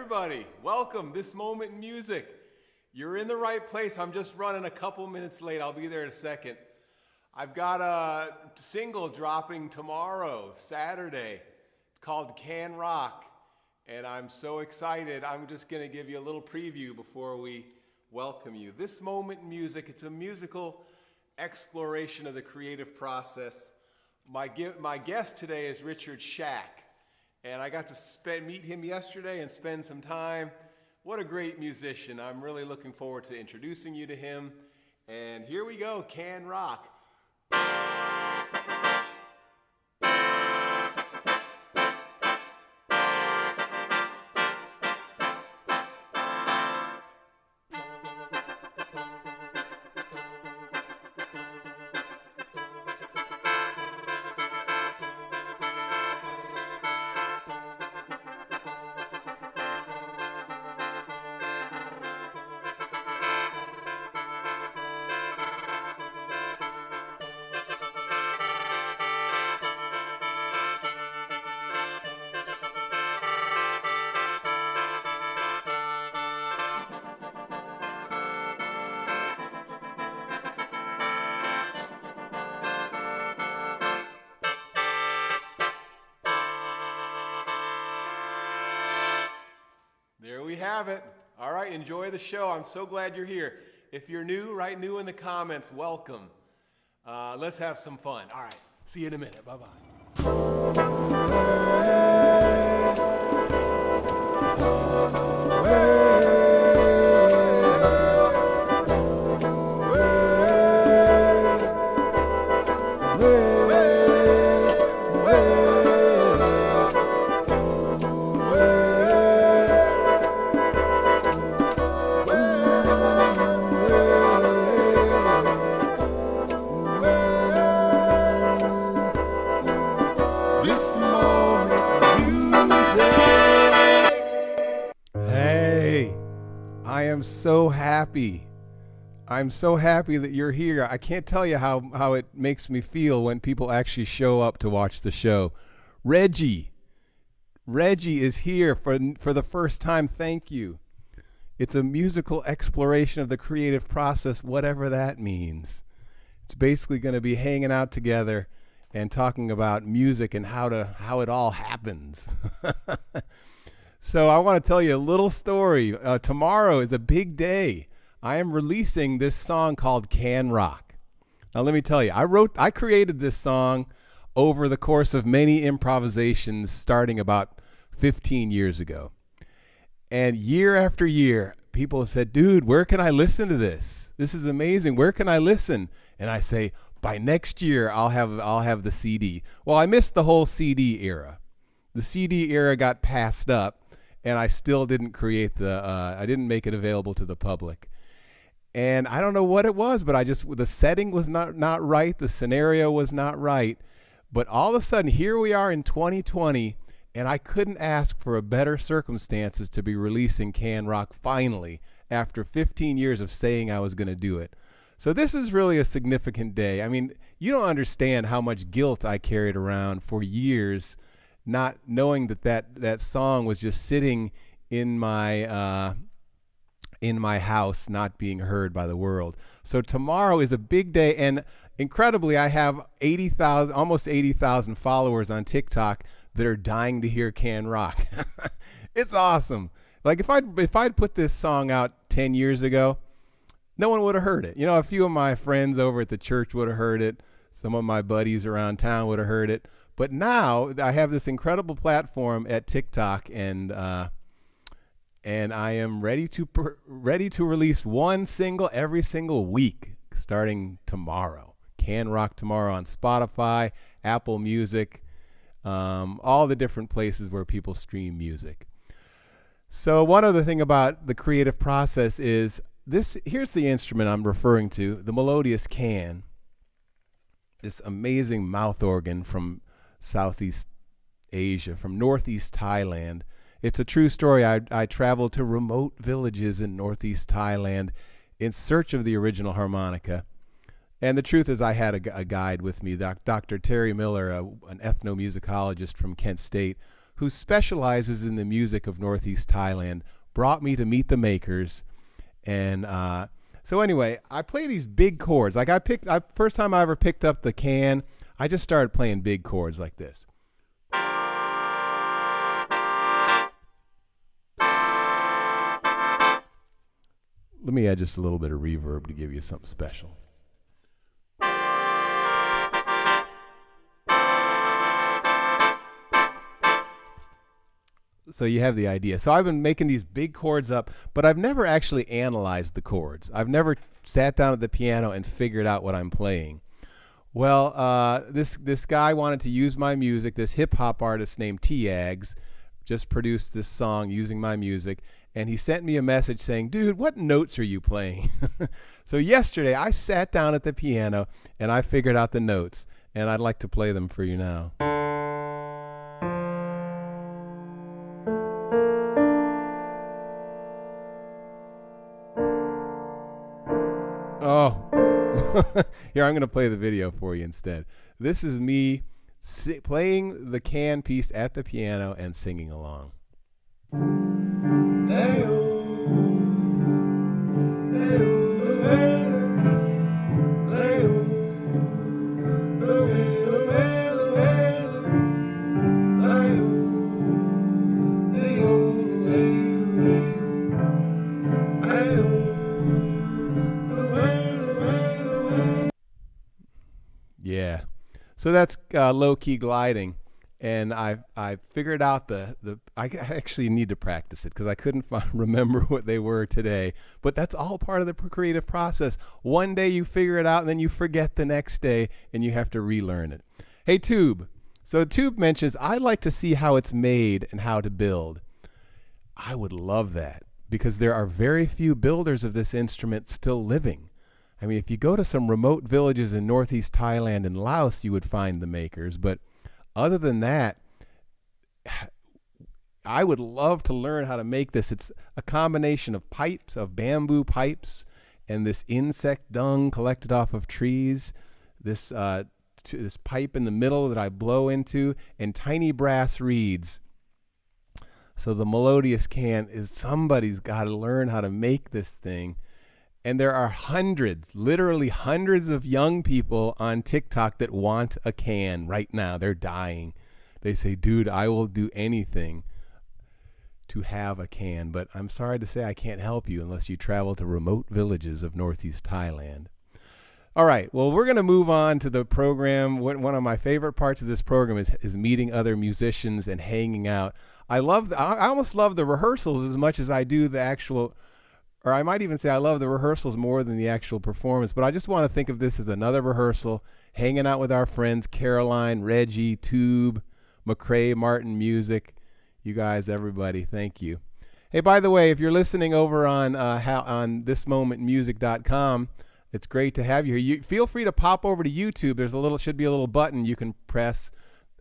Everybody, welcome. This Moment in Music. You're in the right place. I'm just running a couple minutes late. I'll be there in a second. I've got a single dropping tomorrow, Saturday. It's called Can Rock, and I'm so excited. I'm just going to give you a little preview before we welcome you. This Moment in Music, it's a musical exploration of the creative process. My guest today is Richard Schoeck, and I got to meet him yesterday and spend some time. What a great musician. I'm really looking forward to introducing you to him. And here we go, Can Rock. There we have it. All right, enjoy the show. I'm so glad you're here. If you're new, write new in the comments. Welcome. Let's have some fun. All right, see you in a minute. Bye-bye. I'm so happy that you're here. I can't tell you how it makes me feel when people actually show up to watch the show. Reggie is here for the first time. Thank you. It's a musical exploration of the creative process, whatever that means. It's basically going to be hanging out together and talking about music and how it all happens. So I want to tell you a little story. Tomorrow is a big day. I am releasing this song called Can Rock. Now let me tell you, I created this song over the course of many improvisations starting about 15 years ago. And year after year, people have said, dude, where can I listen to this? This is amazing. Where can I listen? And I say, by next year, I'll have the CD. Well, I missed the whole CD era. The CD era got passed up, and I still didn't I didn't make it available to the public. And I don't know what it was, but the setting was not right. The scenario was not right. But all of a sudden, here we are in 2020, and I couldn't ask for a better circumstances to be releasing Can Rock finally after 15 years of saying I was going to do it. So this is really a significant day. I mean, you don't understand how much guilt I carried around for years, not knowing that song was just sitting in my house, not being heard by the world. So tomorrow is a big day, and incredibly, I have almost 80,000 followers on TikTok that are dying to hear Can Rock. It's awesome. Like if I'd put this song out 10 years ago, no one would have heard it. You know, a few of my friends over at the church would have heard it. Some of my buddies around town would have heard it. But now I have this incredible platform at TikTok, and I am ready to release one single every single week starting tomorrow. Can Rock tomorrow on Spotify, Apple Music, all the different places where people stream music. So one other thing about the creative process is here's the instrument I'm referring to, the melodious can, this amazing mouth organ from Southeast Asia, from Northeast Thailand. It's a true story. I traveled to remote villages in Northeast Thailand in search of the original harmonica. And the truth is I had a guide with me, Dr. Terry Miller, an ethnomusicologist from Kent State, who specializes in the music of Northeast Thailand, brought me to meet the makers. And so anyway, I play these big chords. Like first time I ever picked up the can, I just started playing big chords like this. Let me add just a little bit of reverb to give you something special. So you have the idea. So I've been making these big chords up, but I've never actually analyzed the chords. I've never sat down at the piano and figured out what I'm playing. Well, this guy wanted to use my music. This hip-hop artist named T-Ags just produced this song using my music, and he sent me a message saying, dude, what notes are you playing? So yesterday I sat down at the piano and I figured out the notes, and I'd like to play them for you now. Oh, here, I'm going to play the video for you instead. This is me playing the can piece at the piano and singing along. Yeah, so that's low-key gliding, and I figured out I actually need to practice it because I couldn't remember what they were today, but that's all part of the creative process. One day you figure it out and then you forget the next day and you have to relearn it. Hey, Tube. So Tube mentions, I'd like to see how it's made and how to build. I would love that because there are very few builders of this instrument still living. I mean, if you go to some remote villages in Northeast Thailand and Laos, you would find the makers. But other than that, I would love to learn how to make this. It's a combination of pipes, of bamboo pipes, and this insect dung collected off of trees, this pipe in the middle that I blow into, and tiny brass reeds. So the melodious can is somebody's got to learn how to make this thing. And there are hundreds, literally hundreds of young people on TikTok that want a can right now. They're dying. They say, dude, I will do anything to have a can, but I'm sorry to say I can't help you unless you travel to remote villages of Northeast Thailand. All right, well, we're going to move on to the program. One of my favorite parts of this program is meeting other musicians and hanging out. I almost love the rehearsals as much as I do the actual, or I might even say I love the rehearsals more than the actual performance, but I just want to think of this as another rehearsal, hanging out with our friends, Caroline, Reggie, Tube, McCrae, Martin Music. You guys, everybody, thank you. Hey, by the way, if you're listening over on thismomentmusic.com, it's great to have you here. Feel free to pop over to YouTube. There's should be a little button you can press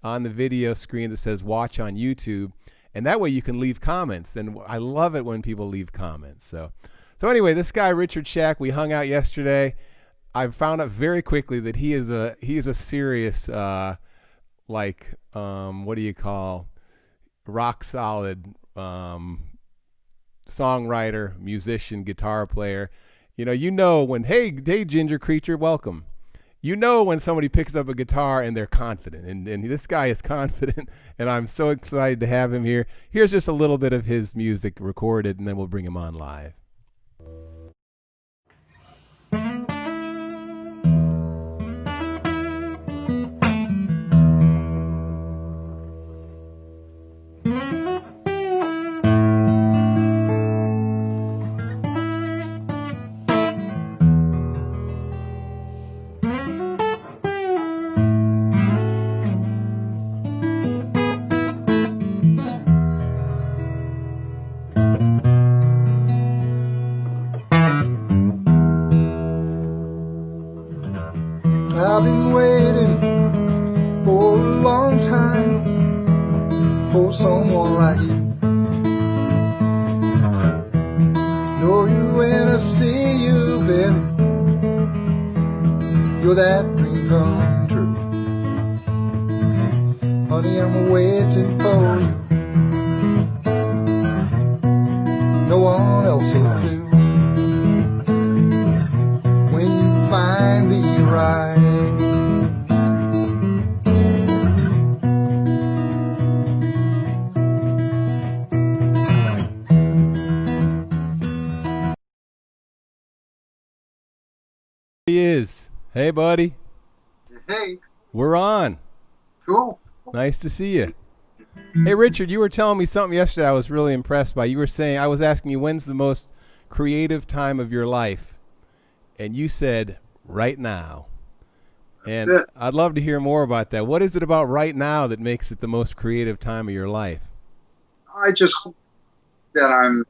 on the video screen that says watch on YouTube. And that way you can leave comments. And I love it when people leave comments. So anyway, this guy, Richard Shack, we hung out yesterday. I found out very quickly that he is a serious, what do you call, rock solid songwriter, musician, guitar player. You know when, hey, Ginger Creature, welcome. You know when somebody picks up a guitar and they're confident, and this guy is confident, and I'm so excited to have him here. Here's just a little bit of his music recorded, and then we'll bring him on live. I've been waiting for a long time for someone like you. Know you when I see you, baby. You're that dream come true. Honey, I'm waiting for you. No one else will do. When you finally arrive, He is. Hey, buddy. Hey, We're on. cool. Nice to see you. Hey, Richard, you were telling me something yesterday I was really impressed by. You were saying, I was asking you, when's the most creative time of your life? And you said, right now. And That's it. I'd love to hear more about that. What is it about right now that makes it the most creative time of your life? I just think that I'm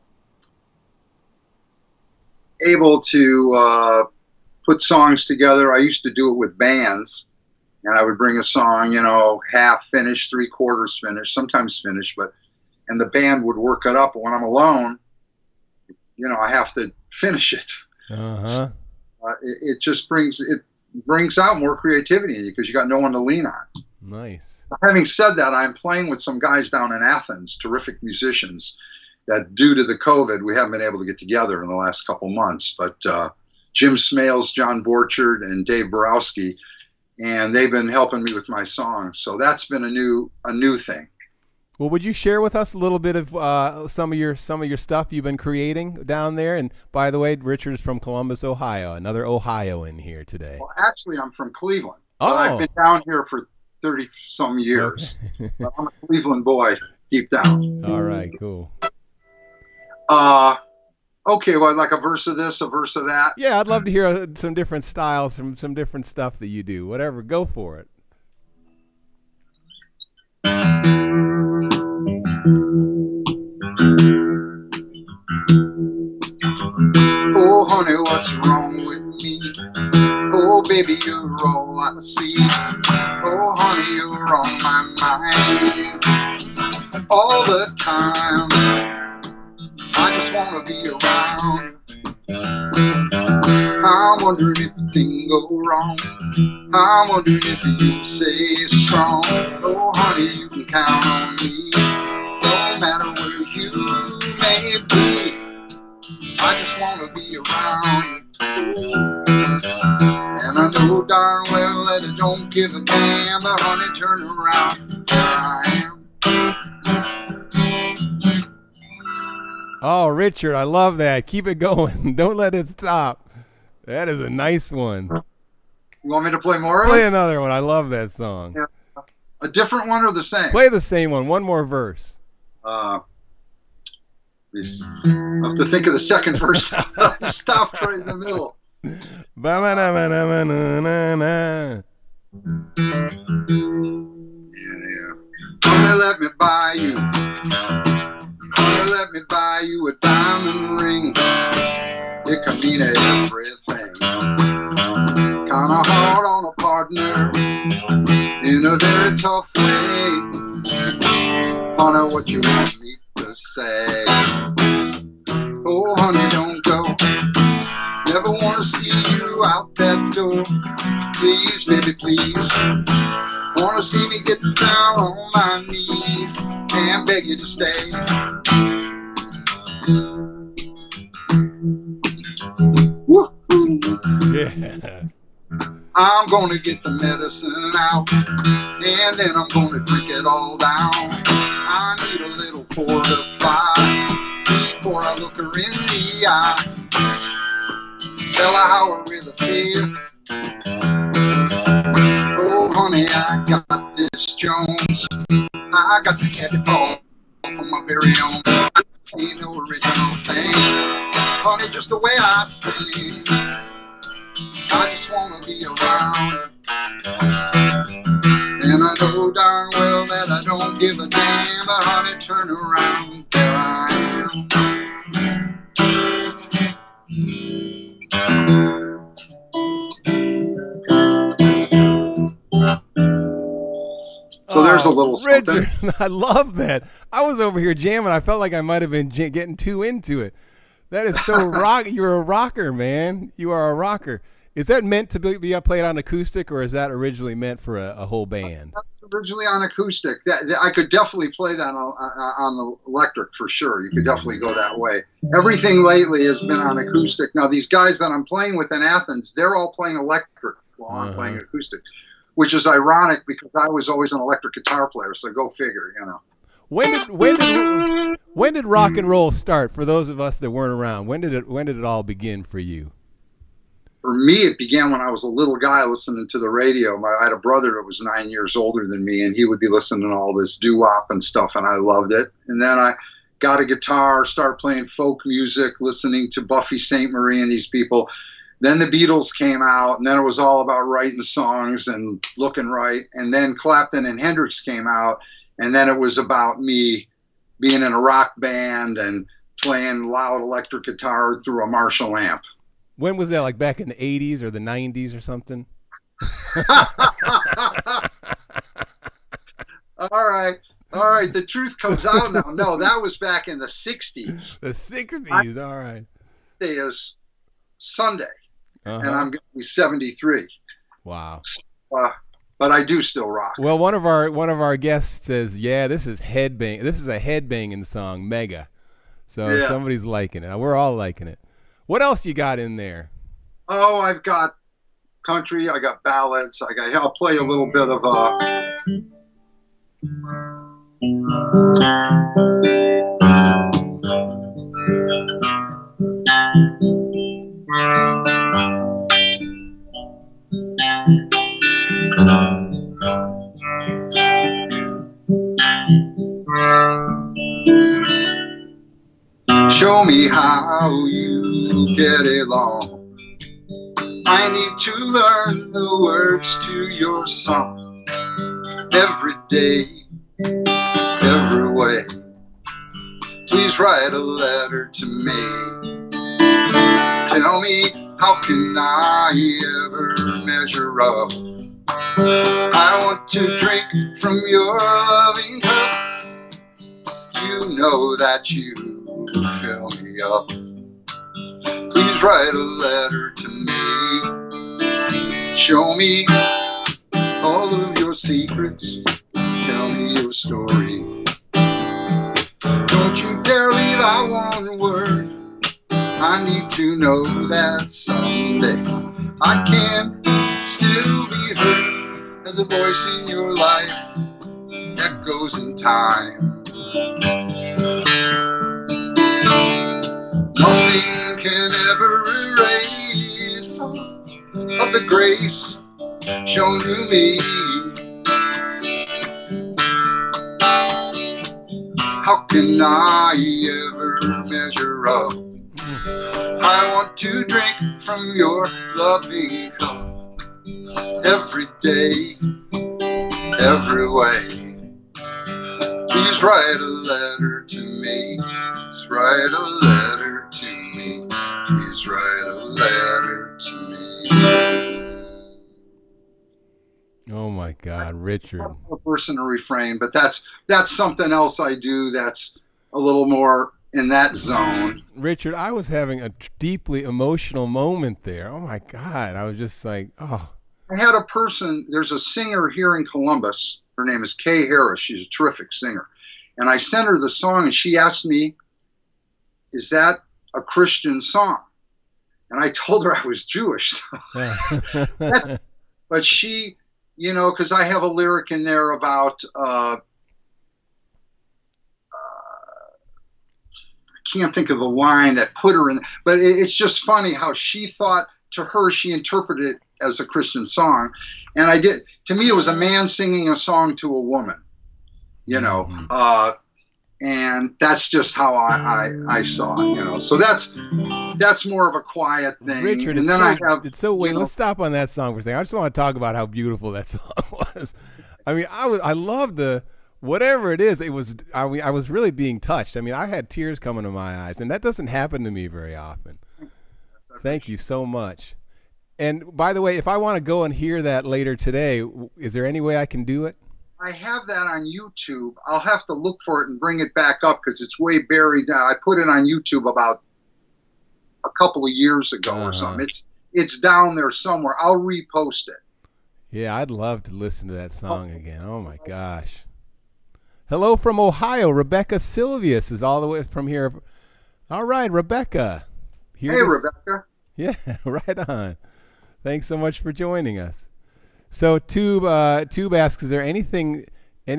able to put songs together. I used to do it with bands, and I would bring a song, half finished, 3/4 finished, sometimes finished, and the band would work it up. But when I'm alone, I have to finish it. Uh-huh. It just brings out more creativity in you because you got no one to lean on. Nice. Having said that, I'm playing with some guys down in Athens, terrific musicians, that due to the COVID, we haven't been able to get together in the last couple months. But Jim Smales, John Borchard, and Dave Borowski, and they've been helping me with my songs. So that's been a new thing. Well, would you share with us a little bit of some of your stuff you've been creating down there? And by the way, Richard's from Columbus, Ohio. Another Ohio in here today. Well, actually, I'm from Cleveland. Oh. But I've been down here for 30-some years. Okay. But I'm a Cleveland boy deep down. All right, cool. Okay, well, like a verse of this, a verse of that. Yeah, I'd love to hear some different styles, some different stuff that you do. Whatever, go for it. Oh, honey, what's wrong with me? Oh, baby, you're all I see. Oh, honey, you're on my mind all the time. I just want to be around. I'm wondering if the thing go wrong. I'm wondering if you stay strong. Oh, honey, you can count on me. No matter where you may be, I just want to be around. And I know darn well that I don't give a damn, but honey, turn around, there I am. Oh, Richard, I love that. Keep it going. Don't let it stop. That is a nice one. You want me to play more of Play it? another one. I love that song. Yeah. A different one or the same? Play the same one. One more verse. I have to think of the second verse. Stop right in the middle. Ba-ba-da-ba-da-ba-na-na-na. Yeah. Honey, let me buy you. Honey, let me buy you a diamond ring. It can mean everything. Kinda hard on a partner in a very tough way. Honey, what you want me to say? Oh, honey, don't go. Never wanna see you out that door. Please, baby, please. Wanna see me get down on my knees and beg you to stay. Woo-hoo. Yeah. I'm gonna get the medicine out, and then I'm gonna drink it all down. I need a little fortified before I look her in the eye. Tell her how I really feel. Oh, honey, I got this Jones. I got the candy ball from my very own. Ain't no original thing. Honey, just the way I sing. I just wanna be around. And I know darn well that I don't give a damn, but honey, turn around, there I am. So there's a little something. Richard, I love that. I was over here jamming. I felt like I might have been getting too into it. That is so rock. You're a rocker, man. You are a rocker. Is that meant to be played on acoustic, or is that originally meant for a whole band? That's originally on acoustic. I could definitely play that on the electric for sure. You could definitely go that way. Everything lately has been on acoustic. Now these guys that I'm playing with in Athens, they're all playing electric while I'm playing acoustic, which is ironic because I was always an electric guitar player. So go figure, you know. When did rock and roll start? For those of us that weren't around, when did it all begin for you? For me, it began when I was a little guy listening to the radio. I had a brother that was 9 years older than me, and he would be listening to all this doo-wop and stuff, and I loved it. And then I got a guitar, started playing folk music, listening to Buffy St. Marie and these people. Then the Beatles came out, and then it was all about writing songs and looking right. And then Clapton and Hendrix came out, and then it was about me being in a rock band and playing loud electric guitar through a Marshall amp. When was that, like back in the 80s or the 90s or something? All right. The truth comes out now. No, that was back in the 60s. The 60s, all right. Today is Sunday, and I'm going to be 73. Wow. But I do still rock. Well, one of our guests says, yeah, this is a headbanging song, mega. So somebody's liking it. We're all liking it. What else you got in there? Oh, I've got country. I got ballads. I'll play a little bit of show me how you get along. I need to learn the words to your song every day, every way. Please write a letter to me. Tell me, how can I ever measure up? I want to drink from your loving cup. You know that you fill me up. Please write a letter to me. Show me all of your secrets. Tell me your story. Don't you dare leave out one word. I need to know that someday I can still be heard as a voice in your life echoes in time. Nothing can ever erase of the grace shown to me. How can I ever measure up? I want to drink from your loving cup every day, every way. Please write a letter to me. Please write a letter to me. Please write a letter to me. Oh my God, Richard. A person, a refrain, but that's something else I do that's a little more in that zone. Richard, I was having a deeply emotional moment there. Oh my God, I was just like, oh. I had a person, there's a singer here in Columbus. Her name is Kay Harris. She's a terrific singer. And I sent her the song, and she asked me, is that a Christian song? And I told her I was Jewish. But she, you know, because I have a lyric in there about, I can't think of the line that put her in, but it's just funny how she thought, to her, she interpreted it as a Christian song. And I did, to me, it was a man singing a song to a woman, you know, and that's just how I saw it, you know. So that's more of a quiet thing. Richard, and then wait, let's stop on that song for a second. I just want to talk about how beautiful that song was. I mean, I love the, whatever it is, I was really being touched. I mean, I had tears coming to my eyes, and that doesn't happen to me very often. Thank you so much. And by the way, if I want to go and hear that later today, is there any way I can do it? I have that on YouTube. I'll have to look for it and bring it back up because it's way buried now. I put it on YouTube about a couple of years ago or something. It's down there somewhere. I'll repost it. Yeah, I'd love to listen to that song again. Oh my gosh. Hello from Ohio. Rebecca Silvius is all the way from here. All right, Rebecca. Hey, Rebecca. Yeah, right on. Thanks so much for joining us. So Tube asks, is there any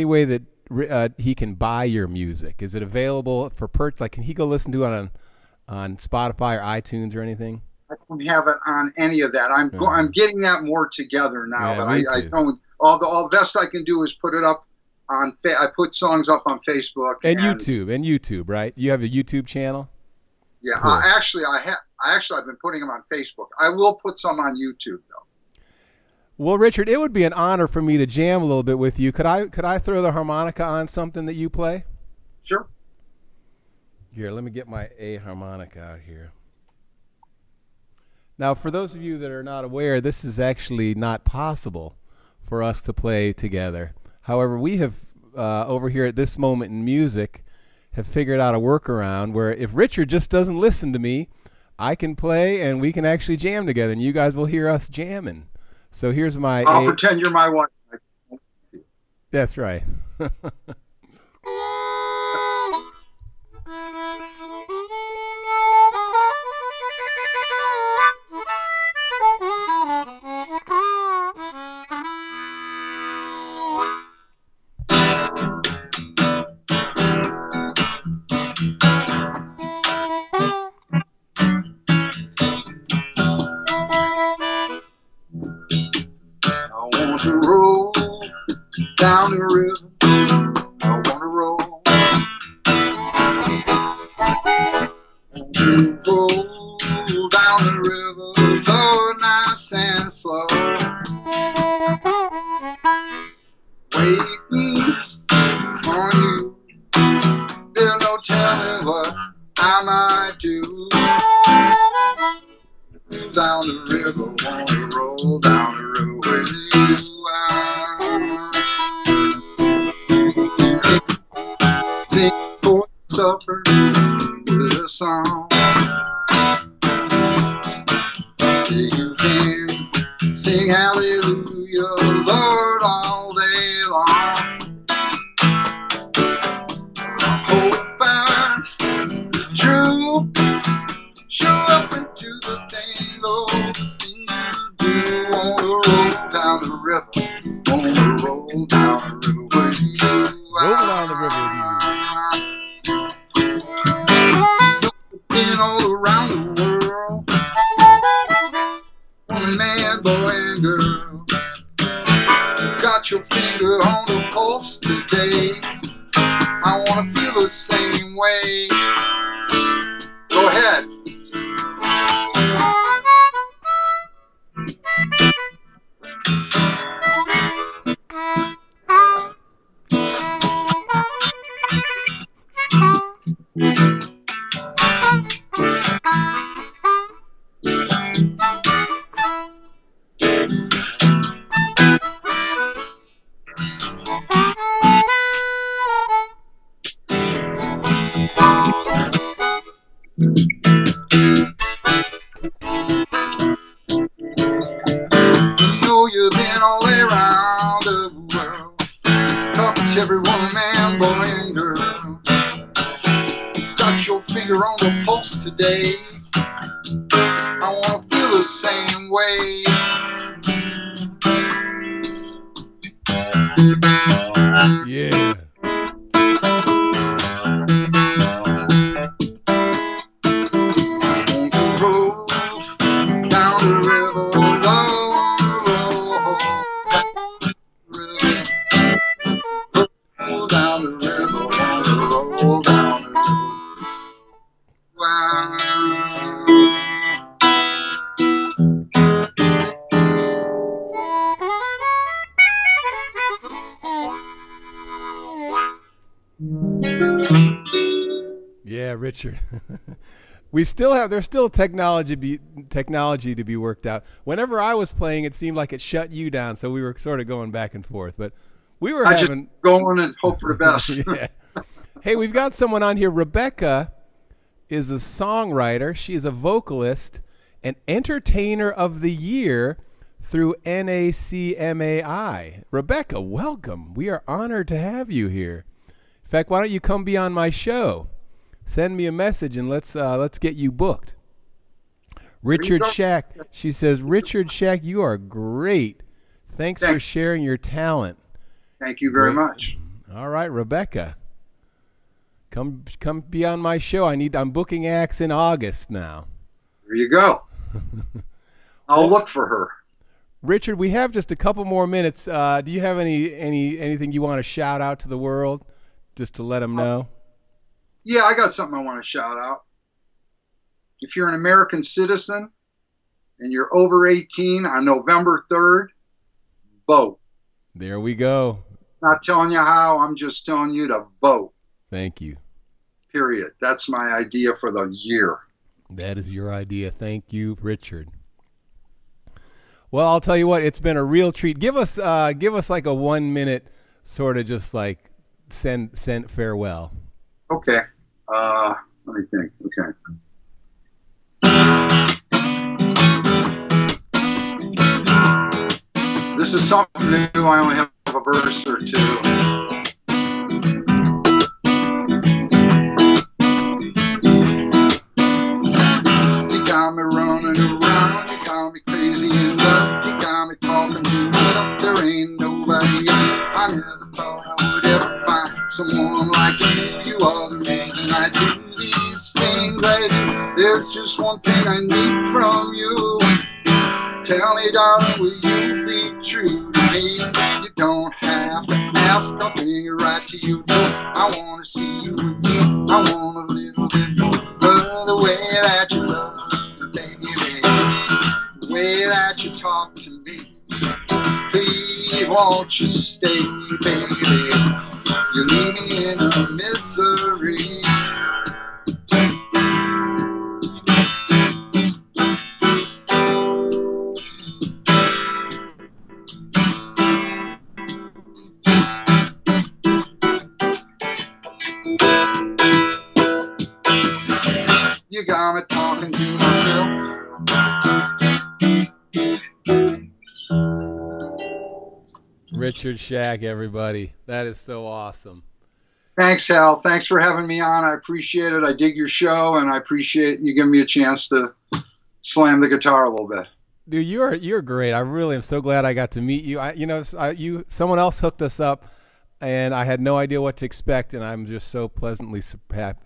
way that he can buy your music? Is it available for purchase? Like, can he go listen to it on Spotify or iTunes or anything? I don't have it on any of that. I'm getting that more together now, Yeah, but me I too. don't. All the best I can do is put it up on. I put songs up on Facebook And YouTube, right? You have a YouTube channel? Yeah, Cool. I've been putting them on Facebook. I will put some on YouTube though. Well, Richard, it would be an honor for me to jam a little bit with you. Could I throw the harmonica on something that you play? Sure. Here, let me get my A harmonica out here. Now, for those of you that are not aware, this is actually not possible for us to play together. However, we have, over here at This Moment in Music, have figured out a workaround where if Richard just doesn't listen to me, I can play and we can actually jam together, and you guys will hear us jamming. So here's my I'll pretend you're my wife. That's right. I want to roll down the river. I want to roll. I want to roll down the river, low, nice and slow. Waiting on you. There's no telling what I might do. Down the river, want to roll down the river with you. Sing for supper with a song. You can sing hallelujah, Lord, all day long. I'm hoping true. Show up into the thing, Lord, you do. Wanna roll down the river, wanna roll down the river with you. Roll down the river with you. Been all around the world, woman, man, boy, and girl. Got your finger on the pulse today. I wanna feel the same way. Go ahead. You've been all around the world, talking to every woman, man, boy, and girl. Got your finger on the pulse today. I wanna feel the same way. Yeah. Roll down the river, roll down the river, roll down the river. Wow. Yeah, Richard. There's still technology to be worked out. Whenever I was playing, it seemed like it shut you down, so we were sort of going back and forth. But we were Just go on and hope for the best. Yeah. Hey, we've got someone on here. Rebecca is a songwriter. She is a vocalist, an entertainer of the year, through NACMAI. Rebecca, welcome. We are honored to have you here. In fact, why don't you come be on my show? Send me a message and let's get you booked. Richard Shack, she says, Richard Shack, you are great. Thanks for sharing your talent. Thank you very much. All right, Rebecca. Come be on my show. I'm booking acts in August now. There you go. I'll look for her. Richard, we have just a couple more minutes. Do you have anything you want to shout out to the world, just to let them know? Yeah, I got something I want to shout out. If you're an American citizen and you're over 18 on November 3rd, vote. There we go. Not telling you how, I'm just telling you to vote. Thank you. Period. That's my idea for the year. That is your idea. Thank you, Richard. Well, I'll tell you what, it's been a real treat. Give us like a 1 minute sort of just like send farewell. Okay. Let me think. Okay. This is something new. I only have a verse or two. You got me running around. You got me crazy in love. You got me talking to myself. There ain't nobody else. I never thought I would ever find someone like you. You are the reason I do these things I do. There's just one thing I need from you. Tell me, darling, will you be true to me? You don't have to ask, I'll bring it right to you. I want to see you again. I want a little bit more of the way that you love me, baby. The way that you talk to me. Please, won't you stay, baby? You leave me in a misery. You got me talking to myself. Richard Shack, everybody. That is so awesome. Thanks, Hal. Thanks for having me on. I appreciate it. I dig your show, and I appreciate you giving me a chance to slam the guitar a little bit. Dude, you're great. I really am so glad I got to meet you. Someone else hooked us up, and I had no idea what to expect, and I'm just so pleasantly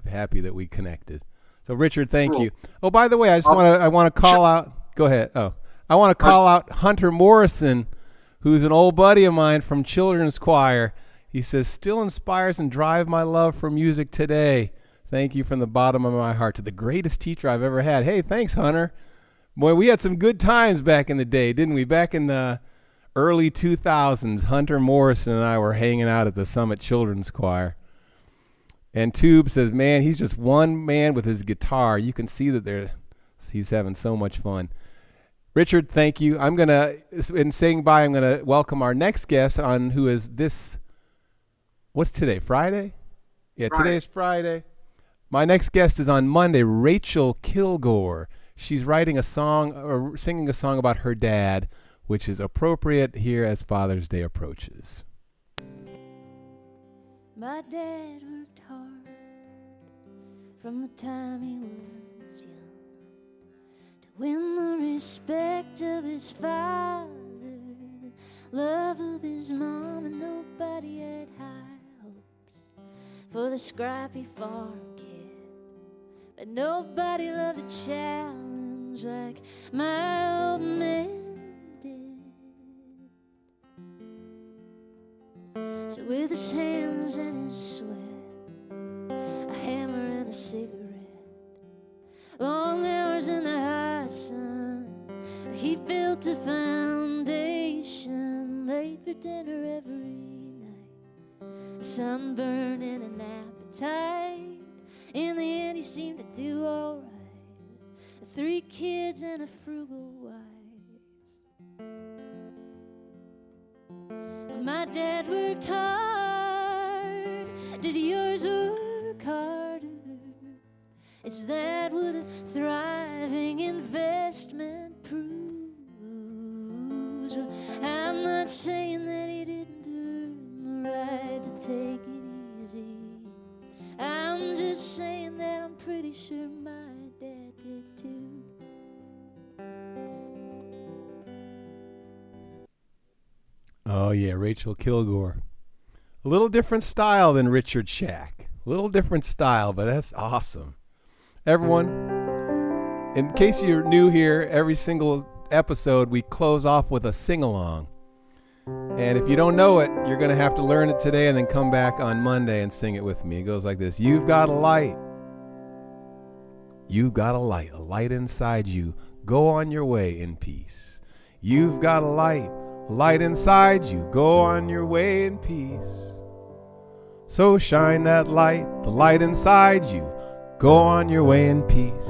happy that we connected. So, Richard, thank you. Oh, by the way, I want to call out. Go ahead. Oh, I want to call out Hunter Morrison, who's an old buddy of mine from children's choir. He says, still inspires and drive my love for music today. Thank you from the bottom of my heart to the greatest teacher I've ever had. Hey, thanks, Hunter. Boy, we had some good times back in the day, didn't we? Back in the early 2000s, Hunter Morrison and I were hanging out at the Summit Children's Choir. And Tube says, man, he's just one man with his guitar. You can see that he's having so much fun. Richard, thank you. In saying bye, I'm going to welcome our next guest on who is this. What's today, Friday? Yeah, Friday. Today is Friday. My next guest is on Monday, Rachel Kilgore. She's writing a song or singing a song about her dad, which is appropriate here as Father's Day approaches. My dad worked hard from the time he was young to win the respect of his father, the love of his mom, and nobody had high hopes for the scrappy farm kid. But nobody loved a challenge like my old man did. So with his hands in his sweat, a hammer and a cigarette, long hours in the hot sun, he built a foundation, late for dinner every night, sunburn and an appetite. In the end he seemed to do alright, 3 kids and a frugal wife. My dad worked hard, did yours work harder? Is that what a thriving investment proves? just saying that I'm pretty sure my dad did too. Oh, yeah, Rachel Kilgore. A little different style than Richard Shack. A little different style, but that's awesome. Everyone, in case you're new here, every single episode we close off with a sing-along. And if you don't know it, you're going to have to learn it today and then come back on Monday and sing it with me. It goes like this. You've got a light. You've got a light inside you. Go on your way in peace. You've got a light inside you. Go on your way in peace. So shine that light, the light inside you. Go on your way in peace.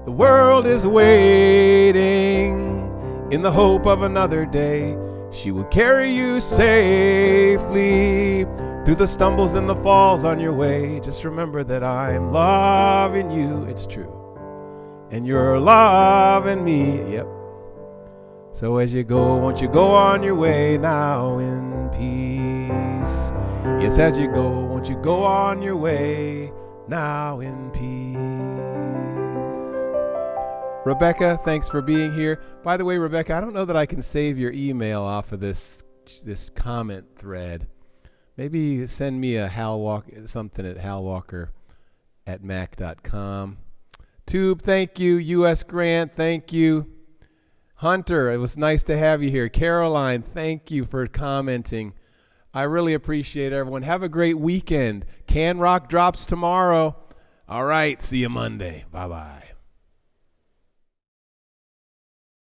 The world is waiting in the hope of another day. She will carry you safely through the stumbles and the falls on your way. Just remember that I'm loving you, it's true. And you're loving me, yep. So as you go, won't you go on your way now in peace? Yes, as you go, won't you go on your way now in peace? Rebecca, thanks for being here. By the way, Rebecca, I don't know that I can save your email off of this comment thread. Maybe send me a Hal Walker, something at halwalker@mac.com. Tube, thank you. U.S. Grant, thank you. Hunter, it was nice to have you here. Caroline, thank you for commenting. I really appreciate everyone. Have a great weekend. Can Rock drops tomorrow. All right, see you Monday. Bye-bye.